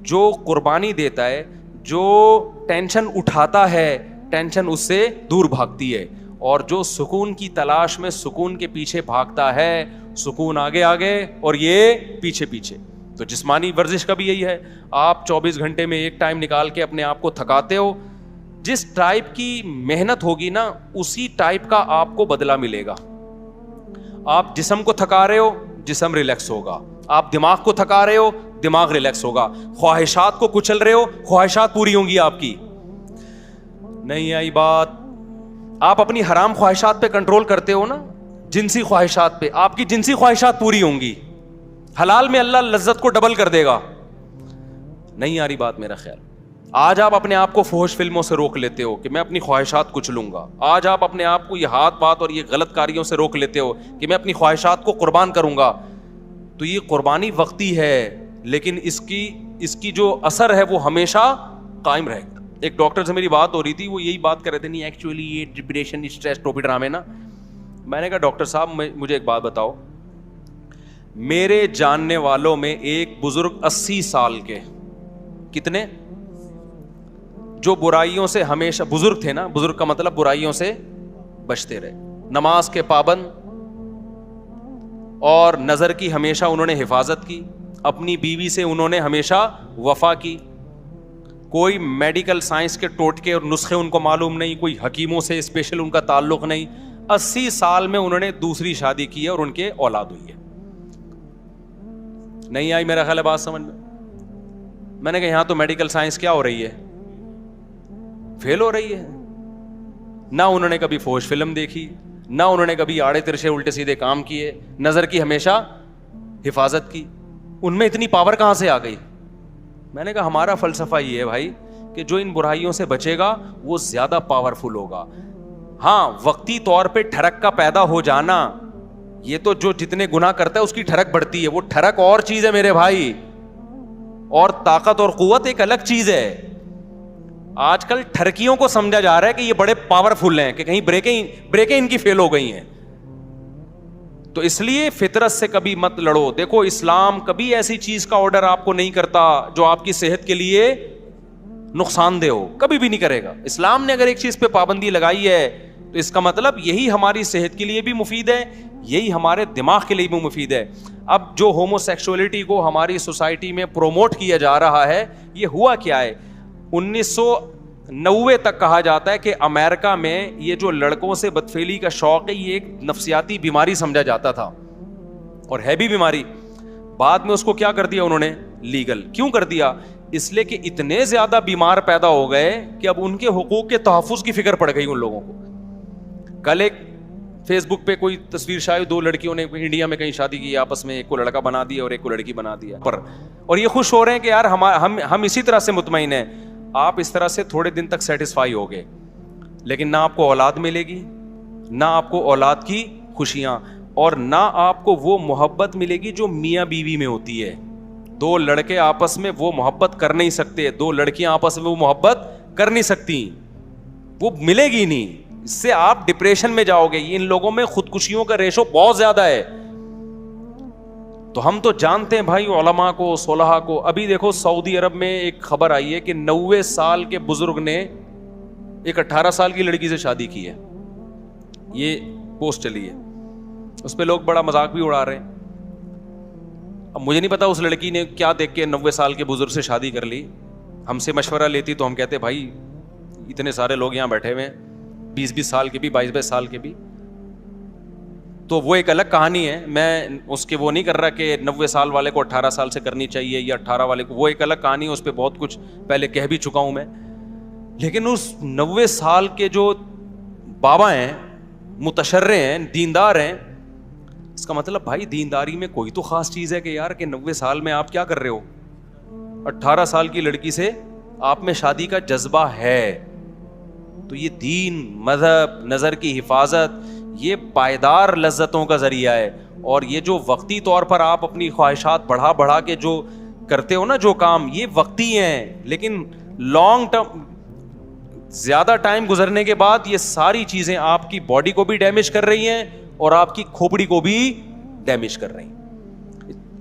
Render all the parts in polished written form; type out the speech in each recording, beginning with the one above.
جو قربانی دیتا ہے, جو ٹینشن اٹھاتا ہے, ٹینشن اس سے دور بھاگتی ہے, اور جو سکون کی تلاش میں سکون کے پیچھے بھاگتا ہے, سکون آگے آگے اور یہ پیچھے پیچھے. تو جسمانی ورزش کا بھی یہی ہے, آپ 24 گھنٹے میں ایک ٹائم نکال کے اپنے آپ کو تھکاتے ہو, جس ٹائپ کی محنت ہوگی نا اسی ٹائپ کا آپ کو بدلہ ملے گا. آپ جسم کو تھکا رہے ہو, جسم ریلیکس ہوگا. آپ دماغ کو تھکا رہے ہو, دماغ ریلیکس ہوگا. خواہشات کو کچل رہے ہو, خواہشات پوری ہوں گی آپ کی. نہیں آئی بات؟ آپ اپنی حرام خواہشات پہ کنٹرول کرتے ہو نا, جنسی خواہشات پہ, آپ کی جنسی خواہشات پوری ہوں گی. حلال میں اللہ لذت کو ڈبل کر دے گا. نہیں آ رہی بات میرا خیال؟ آج آپ اپنے آپ کو فحش فلموں سے روک لیتے ہو کہ میں اپنی خواہشات کچھ لوں گا. آج آپ اپنے آپ کو یہ ہاتھ بات اور یہ غلط کاریوں سے روک لیتے ہو کہ میں اپنی خواہشات کو قربان کروں گا. تو یہ قربانی وقتی ہے, لیکن اس کی جو اثر ہے وہ ہمیشہ قائم رہے گا. ایک ڈاکٹر سے میری بات ہو رہی تھی, وہ یہی بات کر رہے تھے, نہیں ایکچولی یہ ڈپریشن, اسٹریس, ٹوپی ڈرامے نا. میں نے کہا ڈاکٹر صاحب مجھے ایک بات بتاؤ, میرے جاننے والوں میں ایک بزرگ 80 سال کے, کتنے, جو برائیوں سے ہمیشہ, بزرگ تھے نا, بزرگ کا مطلب برائیوں سے بچتے رہے, نماز کے پابند, اور نظر کی ہمیشہ انہوں نے حفاظت کی, اپنی بیوی سے انہوں نے ہمیشہ وفا کی, کوئی میڈیکل سائنس کے ٹوٹکے اور نسخے ان کو معلوم نہیں, کوئی حکیموں سے اسپیشل ان کا تعلق نہیں. 80 سال میں انہوں نے دوسری شادی کی ہے اور ان کے اولاد ہوئی ہے. نہیں آئی میرا خیال ہے بات سمجھ میں؟ میں نے کہا یہاں تو میڈیکل سائنس کیا ہو رہی ہے, فیل ہو رہی ہے. نہ انہوں نے کبھی فوش فلم دیکھی, نہ انہوں نے کبھی آڑے ترشے الٹے سیدھے کام کیے, نظر کی ہمیشہ حفاظت کی. ان میں اتنی پاور کہاں سے آ گئی؟ میں نے کہا ہمارا فلسفہ یہ ہے بھائی کہ جو ان برائیوں سے بچے گا وہ زیادہ پاورفل ہوگا. ہاں وقتی طور پہ ٹھڑک کا پیدا ہو جانا, یہ تو جو جتنے گناہ کرتا ہے اس کی ٹھڑک بڑھتی ہے, وہ ٹھڑک اور چیز ہے میرے بھائی, اور طاقت اور قوت ایک الگ چیز ہے. آج کل ٹھرکیوں کو سمجھا جا رہا ہے کہ یہ بڑے پاورفل ہیں, کہ کہیں بریکیں ان کی فیل ہو گئی ہیں. تو اس لیے فطرت سے کبھی مت لڑو. دیکھو اسلام کبھی ایسی چیز کا آرڈر آپ کو نہیں کرتا جو آپ کی صحت کے لیے نقصان دہ ہو, کبھی بھی نہیں کرے گا. اسلام نے اگر ایک چیز پہ پابندی لگائی ہے تو اس کا مطلب یہی ہماری صحت کے لیے بھی مفید ہے, یہی ہمارے دماغ کے لیے بھی مفید ہے. اب جو ہومو سیکسولیٹی کو ہماری سوسائٹی میں پروموٹ کیا جا رہا ہے, یہ ہوا کیا ہے, 1990 تک کہا جاتا ہے کہ امریکہ میں یہ جو لڑکوں سے بدفعلی کا شوق ہے یہ ایک نفسیاتی بیماری سمجھا جاتا تھا, اور ہے بھی بیماری. بعد میں اس کو کیا کر دیا انہوں نے, لیگل. کیوں کر دیا؟ اس لیے کہ اتنے زیادہ بیمار پیدا ہو گئے کہ اب ان کے حقوق کے تحفظ کی فکر پڑ گئی ان لوگوں کو. کل ایک فیس بک پہ کوئی تصویر شاید 2 لڑکیوں نے انڈیا میں کہیں شادی کی آپس میں, ایک کو لڑکا بنا دیا اور ایک کو لڑکی بنا دیا پر, اور یہ خوش ہو رہے ہیں کہ یار ہم اسی طرح سے مطمئن ہیں. آپ اس طرح سے تھوڑے دن تک سیٹسفائی ہو گئے, لیکن نہ آپ کو اولاد ملے گی, نہ آپ کو اولاد کی خوشیاں, اور نہ آپ کو وہ محبت ملے گی جو میاں بیوی میں ہوتی ہے. 2 لڑکے آپس میں وہ محبت کر نہیں سکتے, 2 لڑکیاں آپس میں وہ محبت کر نہیں سکتی, وہ ملے گی نہیں. اس سے آپ ڈپریشن میں جاؤ گے. ان لوگوں میں خودکشیوں کا ریشو بہت زیادہ ہے. تو ہم تو جانتے ہیں بھائی علماء کو, صلحاء کو. ابھی دیکھو سعودی عرب میں ایک خبر آئی ہے کہ 90 سال کے بزرگ نے ایک 18 سال کی لڑکی سے شادی کی ہے. یہ پوسٹ چلی ہے, اس پہ لوگ بڑا مذاق بھی اڑا رہے ہیں. اب مجھے نہیں پتا اس لڑکی نے کیا دیکھ کے 90 سال کے بزرگ سے شادی کر لی. ہم سے مشورہ لیتی تو ہم کہتے بھائی اتنے سارے لوگ یہاں بیٹھے ہوئے ہیں, 20-20 سال کے بھی, 22-22 سال کے بھی, تو وہ ایک الگ کہانی ہے. میں اس کے وہ نہیں کر رہا کہ 90 سال والے کو 18 سال سے کرنی چاہیے یا 18 والے کو, وہ ایک الگ کہانی ہے, اس پہ بہت کچھ پہلے کہہ بھی چکا ہوں میں. لیکن اس 90 سال کے جو بابا ہیں, متشرع ہیں, دیندار ہیں, اس کا مطلب بھائی دینداری میں کوئی تو خاص چیز ہے کہ یار کہ 90 سال میں آپ کیا کر رہے ہو, 18 سال کی لڑکی سے آپ میں شادی کا جذبہ ہے. تو یہ دین, مذہب, نظر کی حفاظت, یہ پائیدار لذتوں کا ذریعہ ہے. اور یہ جو وقتی طور پر آپ اپنی خواہشات بڑھا کے جو کرتے ہو نا جو کام, یہ وقتی ہیں, لیکن لانگ ٹرم زیادہ ٹائم گزرنے کے بعد یہ ساری چیزیں آپ کی باڈی کو بھی ڈیمیج کر رہی ہیں اور آپ کی کھوپڑی کو بھی ڈیمیج کر رہی ہیں.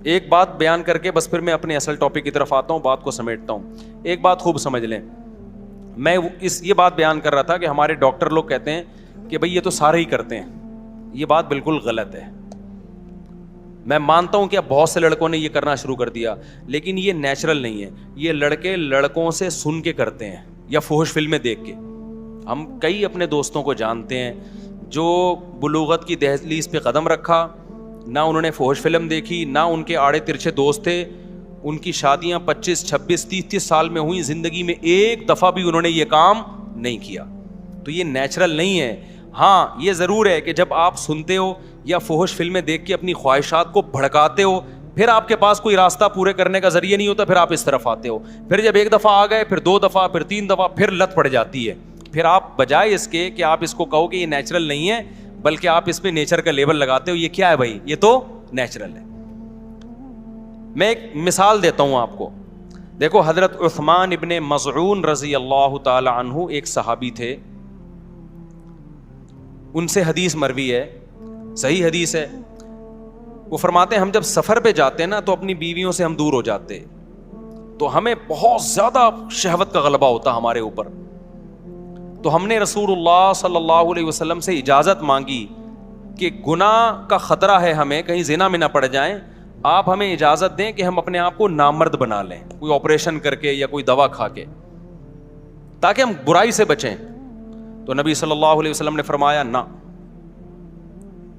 ایک بات بیان کر کے بس پھر میں اپنے اصل ٹاپک کی طرف آتا ہوں, بات کو سمیٹتا ہوں. ایک بات خوب سمجھ لیں, میں یہ بات بیان کر رہا تھا کہ ہمارے ڈاکٹر لوگ کہتے ہیں کہ بھئی یہ تو سارے ہی کرتے ہیں. یہ بات بالکل غلط ہے. میں مانتا ہوں کہ اب بہت سے لڑکوں نے یہ کرنا شروع کر دیا, لیکن یہ نیچرل نہیں ہے. یہ لڑکے لڑکوں سے سن کے کرتے ہیں یا فحش فلمیں دیکھ کے. ہم کئی اپنے دوستوں کو جانتے ہیں جو بلوغت کی دہلیز پہ قدم رکھا, نہ انہوں نے فحش فلم دیکھی, نہ ان کے آڑے ترچھے دوست تھے, ان کی شادیاں 25, 26, 30 سال میں ہوئی, زندگی میں ایک دفعہ بھی انہوں نے یہ کام نہیں کیا. تو یہ نیچرل نہیں ہے. ہاں یہ ضرور ہے کہ جب آپ سنتے ہو یا فحش فلمیں دیکھ کے اپنی خواہشات کو بھڑکاتے ہو, پھر آپ کے پاس کوئی راستہ پورے کرنے کا ذریعہ نہیں ہوتا, پھر آپ اس طرف آتے ہو. پھر جب ایک دفعہ آ گئے, پھر 2 دفعہ, پھر 3 دفعہ, پھر لت پڑ جاتی ہے. پھر آپ بجائے اس کے کہ آپ اس کو کہو کہ یہ نیچرل نہیں ہے, بلکہ آپ اس پہ نیچر کا لیبل لگاتے ہو. یہ کیا ہے بھائی, یہ تو نیچرل ہے. میں ایک مثال دیتا ہوں آپ کو. دیکھو حضرت عثمان ابن مظعون رضی اللہ تعالی عنہ ایک صحابی تھے, ان سے حدیث مروی ہے, صحیح حدیث ہے. وہ فرماتے ہیں ہم جب سفر پہ جاتے ہیں نا تو اپنی بیویوں سے ہم دور ہو جاتے, تو ہمیں بہت زیادہ شہوت کا غلبہ ہوتا ہمارے اوپر. تو ہم نے رسول اللہ صلی اللہ علیہ وسلم سے اجازت مانگی کہ گناہ کا خطرہ ہے ہمیں, کہیں زنا میں نہ پڑ جائیں, آپ ہمیں اجازت دیں کہ ہم اپنے آپ کو نامرد بنا لیں, کوئی آپریشن کر کے یا کوئی دوا کھا کے, تاکہ ہم برائی سے بچیں. تو نبی صلی اللہ علیہ وسلم نے فرمایا نہ,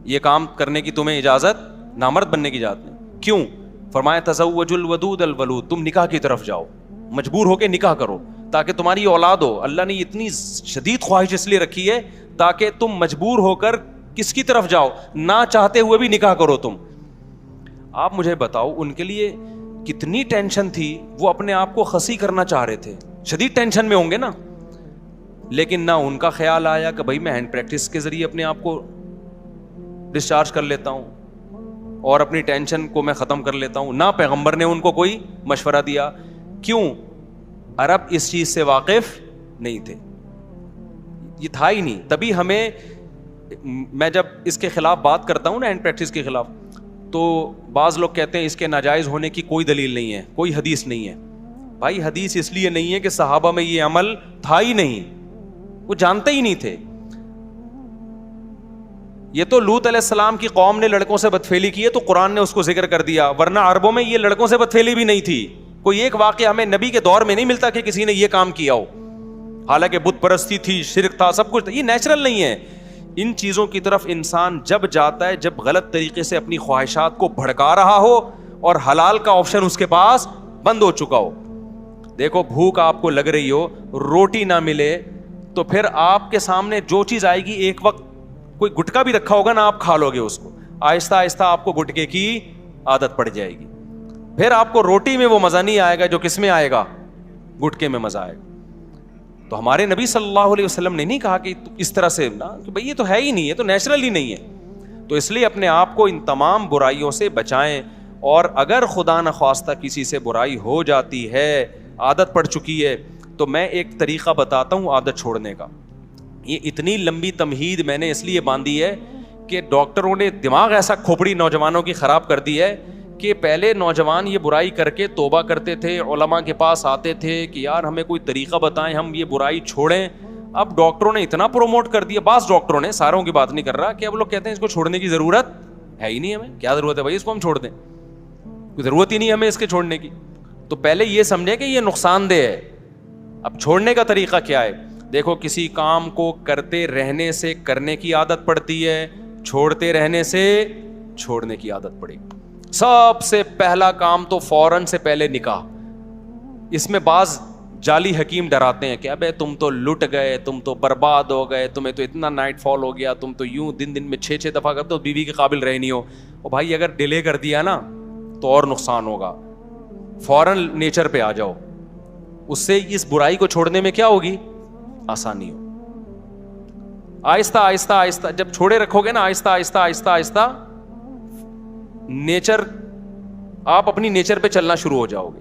یہ کام کرنے کی تمہیں اجازت, نامرد بننے کی اجازت نہیں. کیوں؟ فرمایا تزوج الودود الولود, تم نکاح کی طرف جاؤ, مجبور ہو کے نکاح کرو تاکہ تمہاری اولاد ہو. اللہ نے اتنی شدید خواہش اس لیے رکھی ہے تاکہ تم مجبور ہو کر کس کی طرف جاؤ, نہ چاہتے ہوئے بھی نکاح کرو تم. آپ مجھے بتاؤ ان کے لیے کتنی ٹینشن تھی, وہ اپنے آپ کو خسی کرنا چاہ رہے تھے, شدید ٹینشن میں ہوں گے نا. لیکن نہ ان کا خیال آیا کہ بھائی میں ہینڈ پریکٹس کے ذریعے اپنے آپ کو ڈسچارج کر لیتا ہوں اور اپنی ٹینشن کو میں ختم کر لیتا ہوں. نہ پیغمبر نے ان کو کوئی مشورہ دیا. کیوں؟ عرب اس چیز سے واقف نہیں تھے, یہ تھا ہی نہیں. تبھی ہمیں, میں جب اس کے خلاف بات کرتا ہوں نا, ہینڈ پریکٹس کے خلاف, تو بعض لوگ کہتے ہیں اس کے ناجائز ہونے کی کوئی دلیل نہیں ہے, کوئی حدیث نہیں ہے. بھائی حدیث اس لیے نہیں ہے کہ صحابہ میں یہ عمل تھا ہی نہیں, وہ جانتے ہی نہیں تھے. یہ تو لوط علیہ السلام کی قوم نے لڑکوں سے بدفعلی کی ہے تو قرآن نے اس کو ذکر کر دیا, ورنہ عربوں میں یہ لڑکوں سے بدفعلی بھی نہیں تھی. کوئی ایک واقعہ ہمیں نبی کے دور میں نہیں ملتا کہ کسی نے یہ کام کیا ہو, حالانکہ بت پرستی تھی, شرک تھا, سب کچھ تھا. یہ نیچرل نہیں ہے. ان چیزوں کی طرف انسان جب جاتا ہے جب غلط طریقے سے اپنی خواہشات کو بھڑکا رہا ہو اور حلال کا آپشن اس کے پاس بند ہو چکا ہو. دیکھو بھوک آپ کو لگ رہی ہو, روٹی نہ ملے, تو پھر آپ کے سامنے جو چیز آئے گی, ایک وقت کوئی گٹکا بھی رکھا ہوگا نا, آپ کھا لو گے اس کو, آہستہ آہستہ آپ کو گٹکے کی عادت پڑ جائے گی. پھر آپ کو روٹی میں وہ مزہ نہیں آئے گا جو کس میں آئے گا, گٹکے میں مزہ آئے گا. تو ہمارے نبی صلی اللہ علیہ وسلم نے نہیں کہا کہ اس طرح سے نا, کہ بھئی یہ تو ہے ہی نہیں, یہ تو نیچرل ہی نہیں ہے. تو اس لیے اپنے آپ کو ان تمام برائیوں سے بچائیں, اور اگر خدا نخواستہ کسی سے برائی ہو جاتی ہے, عادت پڑ چکی ہے, تو میں ایک طریقہ بتاتا ہوں عادت چھوڑنے کا. یہ اتنی لمبی تمہید میں نے اس لیے باندھی ہے کہ ڈاکٹروں نے دماغ ایسا کھوپڑی نوجوانوں کی خراب کر دی ہے کہ پہلے نوجوان یہ برائی کر کے توبہ کرتے تھے, علماء کے پاس آتے تھے کہ یار ہمیں کوئی طریقہ بتائیں, ہم یہ برائی چھوڑیں. اب ڈاکٹروں نے اتنا پروموٹ کر دیا, بعض ڈاکٹروں نے, ساروں کی بات نہیں کر رہا, کہ اب لوگ کہتے ہیں اس کو چھوڑنے کی ضرورت ہے ہی نہیں, ہمیں کیا ضرورت ہے بھائی اس کو ہم چھوڑ دیں, کوئی ضرورت ہی نہیں ہمیں اس کے چھوڑنے کی. تو پہلے یہ سمجھے کہ یہ نقصان دہ ہے. اب چھوڑنے کا طریقہ کیا ہے؟ دیکھو کسی کام کو کرتے رہنے سے کرنے کی عادت پڑتی ہے, چھوڑتے رہنے سے چھوڑنے کی عادت پڑے. سب سے پہلا کام تو فوراً سے پہلے نکاح. اس میں بعض جعلی حکیم ڈراتے ہیں کہ ابے تم تو لٹ گئے, تم تو برباد ہو گئے, تمہیں تو اتنا نائٹ فال ہو گیا, تم تو یوں دن میں 6 دفعہ کرتے ہو, بیوی کے قابل رہ نہیں ہو. اور بھائی اگر ڈیلے کر دیا نا تو اور نقصان ہوگا. فوراً نیچر پہ آ جاؤ, اس سے اس برائی کو چھوڑنے میں کیا ہوگی, آسانی ہو. آہستہ آہستہ آہستہ جب چھوڑے رکھو گے نا, آہستہ آہستہ آہستہ آہستہ نیچر, آپ اپنی نیچر پہ چلنا شروع ہو جاؤ گے.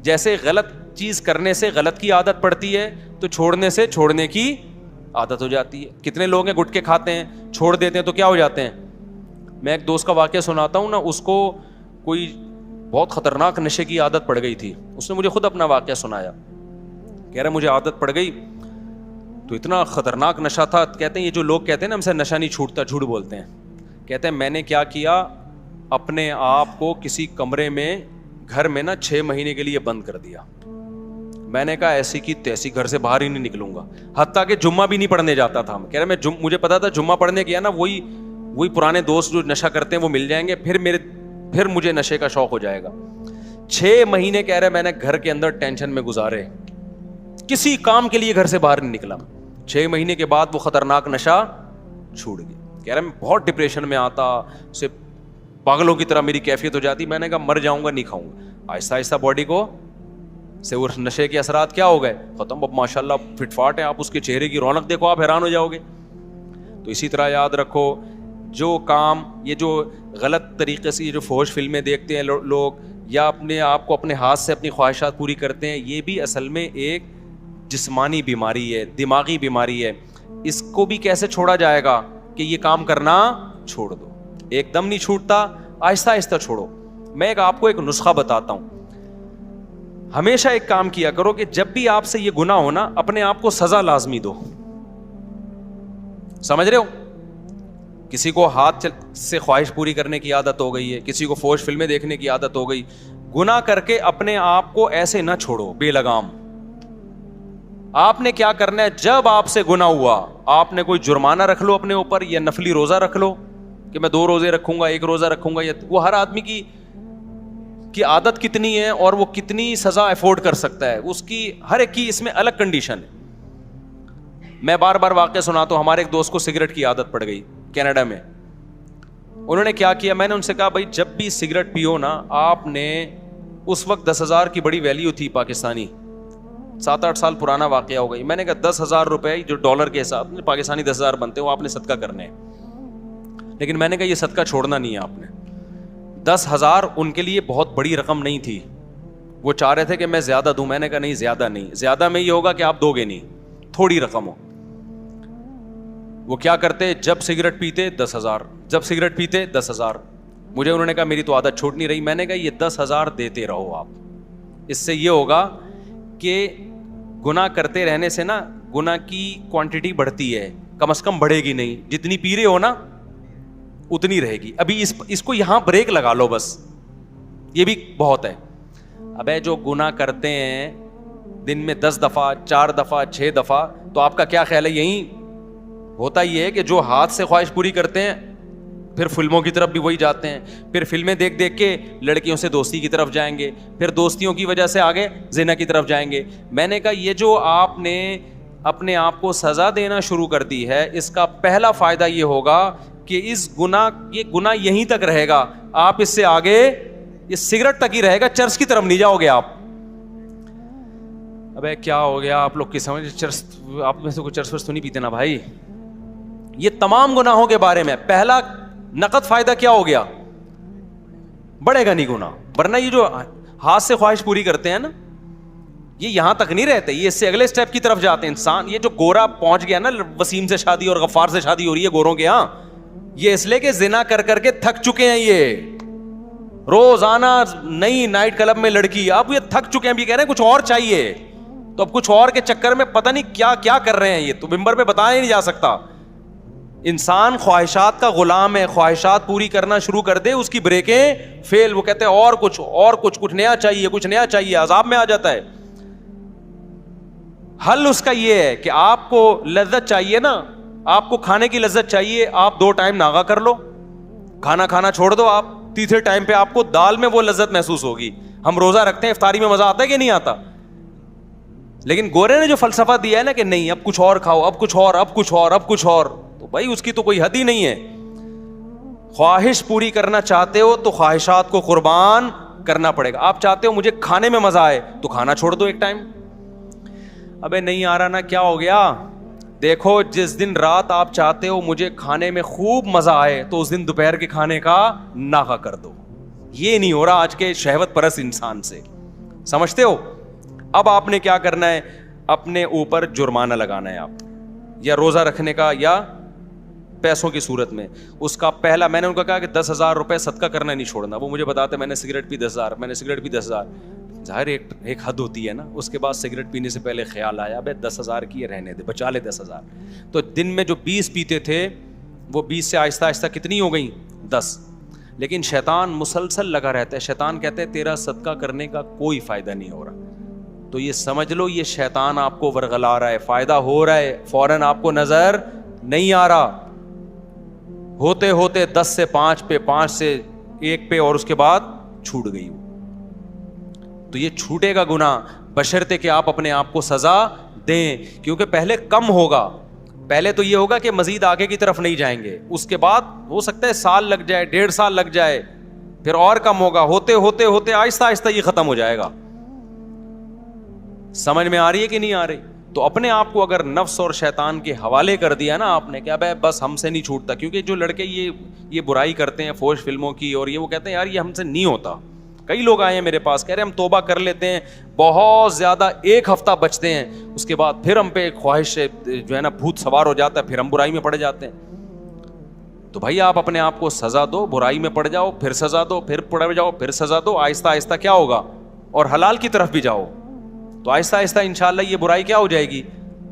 جیسے غلط چیز کرنے سے غلط کی عادت پڑتی ہے, تو چھوڑنے سے چھوڑنے کی عادت ہو جاتی ہے. کتنے لوگ ہیں گٹکے کھاتے ہیں, چھوڑ دیتے ہیں تو کیا ہو جاتے ہیں. میں ایک دوست کا واقعہ سناتا ہوں نا, اس کو کوئی بہت خطرناک نشے کی عادت پڑ گئی تھی. اس نے مجھے خود اپنا واقعہ سنایا. کہہ رہا مجھے عادت پڑ گئی تو اتنا خطرناک نشہ تھا. کہتے ہیں یہ جو لوگ کہتے ہیں نا ہم سے نشہ نہیں چھوٹتا, جھوٹ بولتے ہیں. کہتے ہیں میں نے کیا کیا, اپنے آپ کو کسی کمرے میں گھر میں نا 6 مہینے کے لیے بند کر دیا. میں نے کہا ایسی کی تیسی گھر سے باہر ہی نہیں نکلوں گا, حتیٰ کہ جمعہ بھی نہیں پڑھنے جاتا تھا. کہہ رہا میں مجھے پتا تھا جمعہ پڑھنے گیا نا وہی پرانے دوست جو نشہ کرتے ہیں وہ مل جائیں گے, پھر مجھے نشے کا شوق ہو جائے گا. 6 مہینے کہہ رہے میں نے گھر کے اندر ٹینشن میں گزارے, کسی کام کے لیے گھر سے باہر نہیں نکلا. 6 مہینے کے بعد وہ خطرناک نشہ چھوٹ گیا. کہہ رہا میں بہت ڈپریشن میں آتا, اسے پاگلوں کی طرح میری کیفیت ہو جاتی. میں نے کہا مر جاؤں گا نہیں کھاؤں گا. آہستہ آہستہ باڈی کو سے وہ نشے کے اثرات کیا ہو گئے, ختم. اب ماشاء اللہ فٹ فاٹ ہے, آپ اس کے چہرے کی رونق دیکھو آپ حیران ہو جاؤ گے. تو اسی طرح یاد رکھو جو کام, یہ جو غلط طریقے سے یہ جو فحش فلمیں دیکھتے ہیں لوگ, یا اپنے آپ کو اپنے ہاتھ سے اپنی خواہشات پوری کرتے ہیں, یہ بھی اصل میں ایک جسمانی بیماری ہے, دماغی بیماری ہے. اس کو بھی کیسے چھوڑا جائے گا کہ یہ کام کرنا چھوڑ دو. ایک دم نہیں چھوٹتا, آہستہ آہستہ چھوڑو. میں آپ کو ایک نسخہ بتاتا ہوں. ہمیشہ ایک کام کیا کرو کہ جب بھی آپ سے یہ گناہ ہو نا, اپنے آپ کو سزا لازمی دو. سمجھ رہے ہو, کسی کو ہاتھ سے خواہش پوری کرنے کی عادت ہو گئی ہے, کسی کو فحش فلمیں دیکھنے کی عادت ہو گئی, گناہ کر کے اپنے آپ کو ایسے نہ چھوڑو بے لگام. آپ نے کیا کرنا ہے, جب آپ سے گناہ ہوا آپ نے کوئی جرمانہ رکھ لو اپنے اوپر, یا نفلی روزہ رکھ لو کہ میں 2 روزے رکھوں گا, 1 روزہ رکھوں گا. یا وہ ہر آدمی کی عادت کتنی ہے اور وہ کتنی سزا افورڈ کر سکتا ہے, اس کی ہر ایک کی اس میں الگ کنڈیشن ہے. میں بار بار واقعہ سناتا ہوں. ہمارے ایک دوست کو سگریٹ کی عادت پڑ گئی کینیڈا میں. انہوں نے کیا کیا, میں نے ان سے کہا بھائی جب بھی سگریٹ پیو نا, آپ نے اس وقت 10,000 کی بڑی ویلیو تھی پاکستانی, 7-8 سال پرانا واقعہ ہو گئی. میں نے کہا 10,000 روپے جو ڈالر کے حساب میں پاکستانی 10,000 بنتے ہیں, وہ آپ نے صدقہ کرنے ہیں. لیکن میں نے کہا یہ صدقہ چھوڑنا نہیں ہے آپ نے. 10,000 ان کے لیے بہت بڑی رقم نہیں تھی, وہ چاہ رہے تھے کہ میں زیادہ دوں. میں نے کہا نہیں زیادہ نہیں, زیادہ میں یہ ہوگا کہ آپ دو گے نہیں, تھوڑی رقم ہو. وہ کیا کرتے, جب سگریٹ پیتے 10,000, جب سگریٹ پیتے 10,000. مجھے انہوں نے کہا میری تو عادت چھوٹ نہیں رہی. میں نے کہا یہ 10,000 دیتے رہو آپ, اس سے یہ ہوگا کہ گناہ کرتے رہنے سے نا گناہ کی کوانٹٹی بڑھتی ہے, کم از کم بڑھے گی نہیں. جتنی پی رہے ہو نا اتنی رہے گی. ابھی اس کو یہاں بریک لگا لو بس, یہ بھی بہت ہے. ابے جو گناہ کرتے ہیں دن میں 10 دفعہ 4 دفعہ 6 دفعہ, تو آپ کا کیا خیال ہے, یہی ہوتا یہ ہے کہ جو ہاتھ سے خواہش پوری کرتے ہیں پھر فلموں کی طرف بھی وہی جاتے ہیں, پھر فلمیں دیکھ دیکھ کے لڑکیوں سے دوستی کی طرف جائیں گے, پھر دوستیوں کی وجہ سے آگے زنا کی طرف جائیں گے. میں نے کہا یہ جو آپ نے اپنے آپ کو سزا دینا شروع کر دی ہے, اس کا پہلا فائدہ یہ ہوگا کہ یہ گناہ یہیں تک رہے گا, آپ اس سے آگے یہ سگریٹ تک ہی رہے گا, چرس کی طرف نہیں جاؤ گے آپ. ابے کیا ہو گیا آپ لوگ کی سمجھ, چرس آپ میں سے کوئی چرس ورس تو نہیں پیتے نا بھائی. یہ تمام گناہوں کے بارے میں پہلا نقد فائدہ کیا ہو گیا, بڑھے گا نہیں گناہ. ورنہ یہ جو ہاتھ سے خواہش پوری کرتے ہیں نا, یہ یہاں تک نہیں رہتے, یہ اس سے اگلے سٹیپ کی طرف جاتے ہیں. انسان یہ جو گورا پہنچ گیا نا, وسیم سے شادی اور غفار سے شادی ہو رہی ہے گوروں کے ہاں, یہ اس لیے کہ زنا کر کر کے تھک چکے ہیں. یہ روزانہ نئی نائٹ کلب میں لڑکی, اب یہ تھک چکے ہیں, بھی کہہ رہے ہیں کچھ اور چاہیے. تو اب کچھ اور کے چکر میں پتہ نہیں کیا کیا کر رہے ہیں, یہ تو ممبر پہ بتایا ہی نہیں جا سکتا. انسان خواہشات کا غلام ہے, خواہشات پوری کرنا شروع کر دے, اس کی بریکیں فیل. وہ کہتے ہیں اور کچھ نیا چاہیے, کچھ نیا چاہیے, عذاب میں آ جاتا ہے. حل اس کا یہ ہے کہ آپ کو لذت چاہیے نا, آپ کو کھانے کی لذت چاہیے, آپ 2 ٹائم ناغا کر لو, کھانا چھوڑ دو. آپ تیسرے ٹائم پہ آپ کو دال میں وہ لذت محسوس ہوگی. ہم روزہ رکھتے ہیں, افطاری میں مزہ آتا ہے کہ نہیں آتا, لیکن گورے نے جو فلسفہ دیا ہے نا کہ نہیں اب کچھ اور کھاؤ, اب کچھ اور, تو بھائی اس کی تو کوئی حد ہی نہیں ہے. خواہش پوری کرنا چاہتے ہو تو خواہشات کو قربان کرنا پڑے گا. آپ چاہتے ہو مجھے کھانے میں مزہ آئے تو کھانا چھوڑ دو ایک ٹائم. ابے نہیں آ رہا نا, کیا ہو گیا, دیکھو جس دن رات آپ چاہتے ہو مجھے کھانے میں خوب مزہ آئے تو اس دن دوپہر کے کھانے کا ناغا کر دو. یہ نہیں ہو رہا آج کے شہوت پرست انسان سے, سمجھتے ہو. اب آپ نے کیا کرنا ہے, اپنے اوپر جرمانہ لگانا ہے آپ, یا روزہ رکھنے کا یا پیسوں کی صورت میں. اس کا پہلا میں نے ان کو کہا کہ 10,000 روپے صدقہ کرنا نہیں چھوڑنا. وہ مجھے بتاتے میں نے سگریٹ پی 10,000, میں نے سگریٹ پی 10,000. ظاہر ایک حد ہوتی ہے نا. اس کے بعد سگریٹ پینے سے پہلے خیال آیا بھائی 10,000 کی رہنے دے, بچا لے 10,000. تو دن میں جو 20 پیتے تھے وہ 20 سے آہستہ آہستہ کتنی ہو گئیں, 10. لیکن شیطان مسلسل لگا رہتا ہے. شیطان کہتے ہیں تیرا صدقہ کرنے کا کوئی فائدہ نہیں ہو رہا. تو یہ سمجھ لو یہ شیطان آپ کو ورغلا رہا ہے, فائدہ ہو رہا ہے, فوراً آپ کو نظر نہیں آ رہا. ہوتے ہوتے 10 سے 5 پہ, 5 سے 1 پہ, اور اس کے بعد چھوٹ گئی. تو یہ چھوٹے گا گناہ بشرطے کہ آپ اپنے آپ کو سزا دیں, کیونکہ پہلے کم ہوگا. پہلے تو یہ ہوگا کہ مزید آگے کی طرف نہیں جائیں گے, اس کے بعد ہو سکتا ہے سال لگ جائے, 1.5 سال لگ جائے, پھر اور کم ہوگا. ہوتے ہوتے ہوتے آہستہ آہستہ یہ ختم ہو جائے گا. سمجھ میں آ رہی ہے کہ نہیں آ رہی؟ تو اپنے آپ کو اگر نفس اور شیطان کے حوالے کر دیا نا آپ نے, کیا بھائی بس ہم سے نہیں چھوٹتا. کیونکہ جو لڑکے یہ برائی کرتے ہیں فوش فلموں کی, اور یہ وہ کہتے ہیں یار یہ ہم سے نہیں ہوتا. کئی لوگ آئے ہیں میرے پاس کہہ رہے ہیں ہم توبہ کر لیتے ہیں, بہت زیادہ 1 ہفتہ بچتے ہیں, اس کے بعد پھر ہم پہ ایک خواہش جو ہے نا بھوت سوار ہو جاتا ہے, پھر ہم برائی میں پڑ جاتے ہیں. تو بھائی آپ اپنے آپ کو سزا دو, برائی میں پڑ جاؤ, پھر سزا دو, پھر پڑ جاؤ, پھر سزا دو. آہستہ آہستہ کیا ہوگا, اور حلال کی طرف بھی جاؤ, تو آہستہ آہستہ انشاءاللہ یہ برائی کیا ہو جائے گی,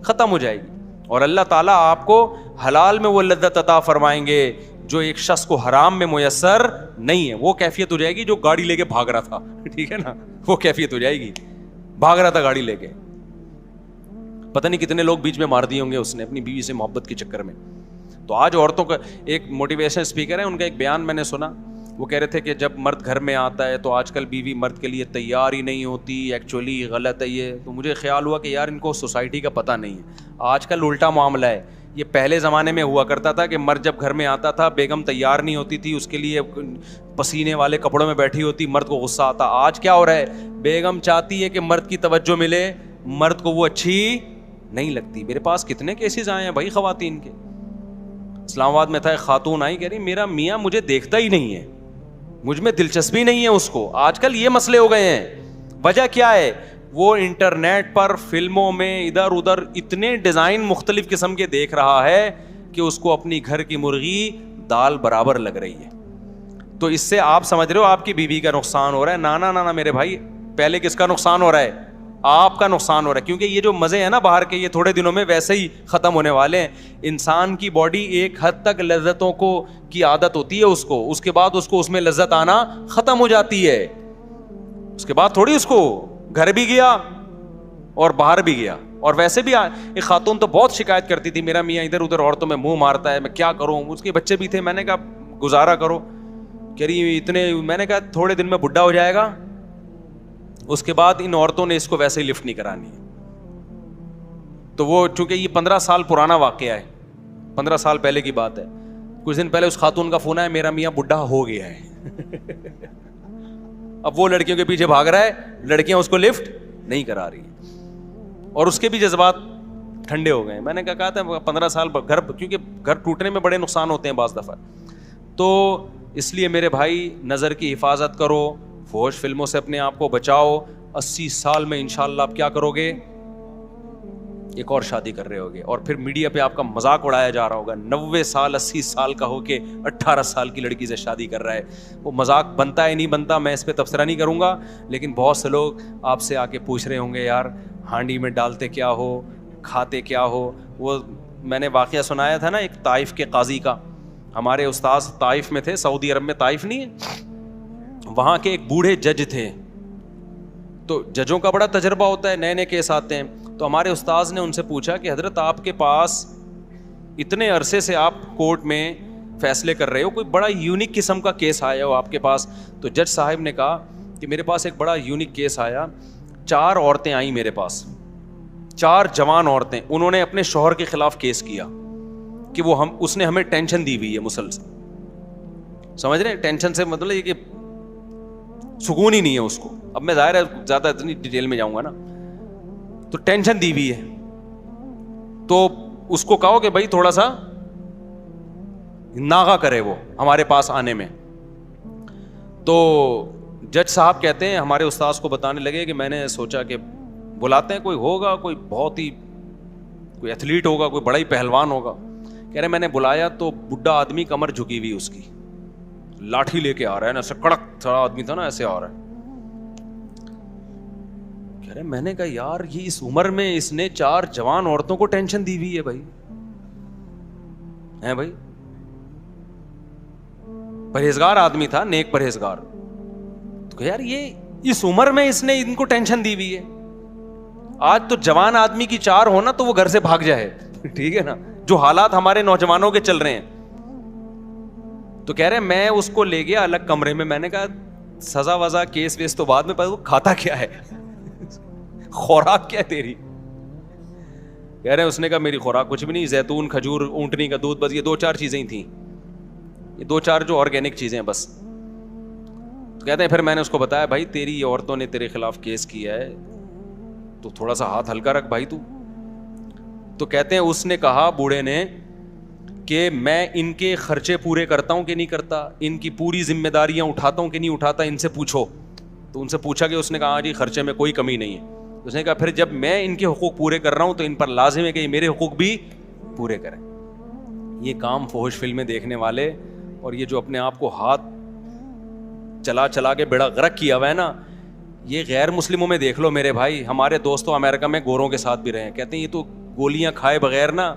ختم ہو جائے گی. اور اللہ تعالیٰ آپ کو حلال میں وہ لذت عطا فرمائیں گے جو ایک شخص کو حرام میں میسر نہیں ہے. وہ کیفیت ہو جائے گی جو گاڑی لے کے بھاگ رہا تھا, ٹھیک ہے نا, وہ کیفیت ہو جائے گی. بھاگ رہا تھا گاڑی لے کے, پتہ نہیں کتنے لوگ بیچ میں مار دیے ہوں گے اس نے اپنی بیوی سے محبت کے چکر میں. تو آج عورتوں کا ایک موٹیویشن اسپیکر ہے, ان کا ایک بیان میں نے سنا, وہ کہہ رہے تھے کہ جب مرد گھر میں آتا ہے تو آج کل بیوی مرد کے لیے تیار ہی نہیں ہوتی. ایکچولی غلط ہے یہ. تو مجھے خیال ہوا کہ یار ان کو سوسائٹی کا پتہ نہیں ہے. آج کل الٹا معاملہ ہے. یہ پہلے زمانے میں ہوا کرتا تھا کہ مرد جب گھر میں آتا تھا بیگم تیار نہیں ہوتی تھی, اس کے لیے پسینے والے کپڑوں میں بیٹھی ہوتی, مرد کو غصہ آتا. آج کیا ہو رہا ہے, بیگم چاہتی ہے کہ مرد کی توجہ ملے, مرد کو وہ اچھی نہیں لگتی. میرے پاس کتنے کیسز آئے ہیں بھائی خواتین کے. اسلام آباد میں تھا ایک خاتون آئی, کہہ رہی میرا میاں مجھے دیکھتا ہی نہیں ہے, مجھ میں دلچسپی نہیں ہے اس کو. آج کل یہ مسئلے ہو گئے ہیں. وجہ کیا ہے, وہ انٹرنیٹ پر فلموں میں ادھر ادھر اتنے ڈیزائن مختلف قسم کے دیکھ رہا ہے کہ اس کو اپنی گھر کی مرغی دال برابر لگ رہی ہے. تو اس سے آپ سمجھ رہے ہو آپ کی بیوی کا نقصان ہو رہا ہے. نانا میرے بھائی, پہلے کس کا نقصان ہو رہا ہے, آپ کا نقصان ہو رہا ہے. کیونکہ یہ جو مزے ہیں نا باہر کے, یہ تھوڑے دنوں میں ویسے ہی ختم ہونے والے ہیں. انسان کی باڈی ایک حد تک لذتوں کی عادت ہوتی ہے اس کو, اس کے بعد اس کو اس میں لذت آنا ختم ہو جاتی ہے. اس کے بعد تھوڑی اس کو گھر بھی گیا اور باہر بھی گیا. اور ویسے بھی ایک خاتون تو بہت شکایت کرتی تھی, میرا میاں ادھر ادھر عورتوں میں منہ مارتا ہے, میں کیا کروں. اس کے بچے بھی تھے, میں نے کہا گزارا کرو. کہہ رہی اتنے, میں نے کہا تھوڑے دن میں بڈھا ہو جائے گا, اس کے بعد ان عورتوں نے اس کو ویسے ہی لفٹ نہیں کرانی ہے. تو وہ چونکہ یہ 15 سال پرانا واقعہ ہے, 15 سال پہلے کی بات ہے. کچھ دن پہلے اس خاتون کا فون آیا, میرا میاں بڈھا ہو گیا ہے. اب وہ لڑکیوں کے پیچھے بھاگ رہا ہے, لڑکیاں اس کو لفٹ نہیں کرا رہی, اور اس کے بھی جذبات ٹھنڈے ہو گئے. میں نے کہا تھا 15 سال گھر, کیونکہ گھر ٹوٹنے میں بڑے نقصان ہوتے ہیں بعض دفعہ. تو اس لیے میرے بھائی نظر کی حفاظت کرو, فحش فلموں سے اپنے آپ کو بچاؤ. 80 سال میں انشاءاللہ آپ کیا کرو گے, ایک اور شادی کر رہے ہوگے, اور پھر میڈیا پہ آپ کا مذاق اڑایا جا رہا ہوگا. 90 سال 80 سال کا ہو کے 18 سال کی لڑکی سے شادی کر رہا ہے. وہ مذاق بنتا ہے نہیں بنتا, میں اس پہ تبصرہ نہیں کروں گا, لیکن بہت سے لوگ آپ سے آ کے پوچھ رہے ہوں گے یار ہانڈی میں ڈالتے کیا ہو, کھاتے کیا ہو. وہ میں نے واقعہ سنایا تھا نا ایک طائف کے قاضی کا. ہمارے استاذ طائف میں تھے, سعودی عرب میں, طائف نہیں ہے, وہاں کے ایک بوڑھے جج تھے. تو ججوں کا بڑا تجربہ ہوتا ہے, نئے نئے کیس آتے ہیں. تو ہمارے استاذ نے ان سے پوچھا کہ حضرت آپ کے پاس اتنے عرصے سے آپ کورٹ میں فیصلے کر رہے ہو, کوئی بڑا یونیک قسم کا کیس آیا ہو آپ کے پاس. تو جج صاحب نے کہا کہ میرے پاس ایک بڑا یونیک کیس آیا. 4 عورتیں آئیں میرے پاس, 4 جوان عورتیں, انہوں نے اپنے شوہر کے خلاف کیس کیا کہ وہ اس نے ہمیں ٹینشن دی ہوئی ہے مسلسل. سمجھ رہے ہیں, ٹینشن سے مطلب یہ کہ سکون ہی نہیں ہے اس کو. اب میں ظاہر ہے زیادہ اتنی ڈیٹیل میں جاؤں گا نا, تو ٹینشن دی ہوئی ہے. تو اس کو کہو کہ بھائی تھوڑا سا ناغہ کرے وہ ہمارے پاس آنے میں. تو جج صاحب کہتے ہیں ہمارے استاذ کو بتانے لگے کہ میں نے سوچا کہ بلاتے ہیں, کوئی ہوگا, کوئی بہت ہی کوئی ایتھلیٹ ہوگا, کوئی بڑا ہی پہلوان ہوگا. کہہ رہے میں نے بلایا تو بڈھا آدمی کمر جھکی ہوئی اس کی, لاٹھی لے کے آ رہا ہے نا, ایسا کڑک تھوڑا آدمی تھا نا, ایسے آ رہا ہے. کہہ رہے میں نے کہا یار یہ اس عمر میں اس نے 4 جوان عورتوں کو ٹینشن دی ہوئی ہے بھائی, ہیں بھائی, پرہیزگار آدمی تھا, نیک پرہیزگار. تو یار یہ اس عمر میں اس نے ان کو ٹینشن دی ہوئی ہے. آج تو جوان آدمی کی 4 ہونا تو وہ گھر سے بھاگ جائے, ٹھیک ہے نا, جو حالات ہمارے نوجوانوں کے چل رہے ہیں. تو کہہ رہے میں اس کو لے گیا الگ کمرے میں, میں نے کہا سزا وزا کیس ویس تو بعد میں, وہ کھاتا کیا ہے, خوراک کیا ہے تیری؟ کہہ رہے اس نے کہا میری خوراک کچھ بھی نہیں, زیتون, کھجور, اونٹنی کا دودھ, بس یہ 2-4 چیزیں ہی تھیں, یہ 2-4 جو آرگینک چیزیں بس. تو کہتے ہیں پھر میں نے اس کو بتایا بھائی تیری عورتوں نے تیرے خلاف کیس کیا ہے تو تھوڑا سا ہاتھ ہلکا رکھ بھائی تو. تو کہتے ہیں اس نے کہا بوڑھے نے کہ میں ان کے خرچے پورے کرتا ہوں کہ نہیں کرتا, ان کی پوری ذمہ داریاں اٹھاتا ہوں کہ نہیں اٹھاتا, ان سے پوچھو. تو ان سے پوچھا کہ اس نے کہا جی خرچے میں کوئی کمی نہیں ہے. اس نے کہا پھر جب میں ان کے حقوق پورے کر رہا ہوں تو ان پر لازم ہے کہ یہ میرے حقوق بھی پورے کریں. یہ کام فحش فلمیں دیکھنے والے اور یہ جو اپنے آپ کو ہاتھ چلا چلا کے بیڑا غرق کیا ہوا ہے نا, یہ غیر مسلموں میں دیکھ لو میرے بھائی. ہمارے دوستوں امریکہ میں گوروں کے ساتھ بھی رہے ہیں, کہتے ہیں یہ تو گولیاں کھائے بغیر نا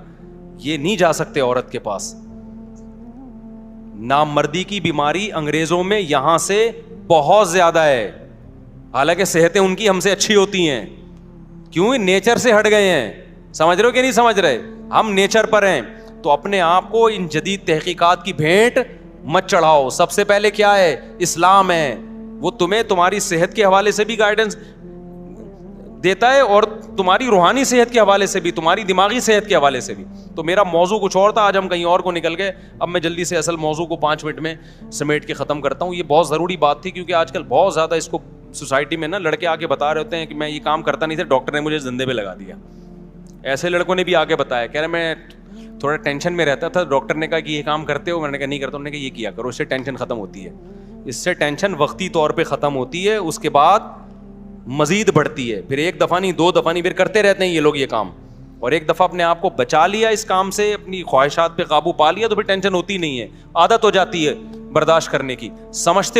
یہ نہیں جا سکتے عورت کے پاس. نامردی کی بیماری انگریزوں میں یہاں سے بہت زیادہ ہے, حالانکہ صحتیں ان کی ہم سے اچھی ہوتی ہیں. کیوں؟ نیچر سے ہٹ گئے ہیں. سمجھ رہے ہو کہ نہیں سمجھ رہے؟ ہم نیچر پر ہیں. تو اپنے آپ کو ان جدید تحقیقات کی بھینٹ مت چڑھاؤ. سب سے پہلے کیا ہے؟ اسلام ہے. وہ تمہیں تمہاری صحت کے حوالے سے بھی گائیڈنس دیتا ہے اور تمہاری روحانی صحت کے حوالے سے بھی, تمہاری دماغی صحت کے حوالے سے بھی. تو میرا موضوع کچھ اور تھا, آج ہم کہیں اور کو نکل گئے. اب میں جلدی سے اصل موضوع کو 5 منٹ میں سمیٹ کے ختم کرتا ہوں. یہ بہت ضروری بات تھی کیونکہ آج کل بہت زیادہ اس کو سوسائٹی میں نا لڑکے آ کے بتا رہے ہوتے ہیں کہ میں یہ کام کرتا نہیں تھا, ڈاکٹر نے مجھے زندے پہ لگا دیا. ایسے لڑکوں نے بھی آ کے بتایا, کہہ رہے میں تھوڑا ٹینشن میں رہتا تھا, ڈاکٹر نے کہا کہ یہ کام کرتے ہو, میں نے کہا نہیں کرتا. انہوں نے کہا یہ کیا کرو, اس سے ٹینشن ختم ہوتی ہے. اس سے ٹینشن وقتی طور پہ ختم ہوتی ہے, اس کے بعد مزید بڑھتی ہے. پھر 1 دفعہ نہیں 2 دفعہ نہیں, پھر کرتے رہتے ہیں یہ لوگ یہ کام. اور ایک دفعہ اپنے آپ کو بچا لیا اس کام سے, اپنی خواہشات پہ قابو پا لیا, تو پھر ٹینشن ہوتی نہیں ہے, عادت ہو جاتی ہے برداشت کرنے کی. سمجھتے ہو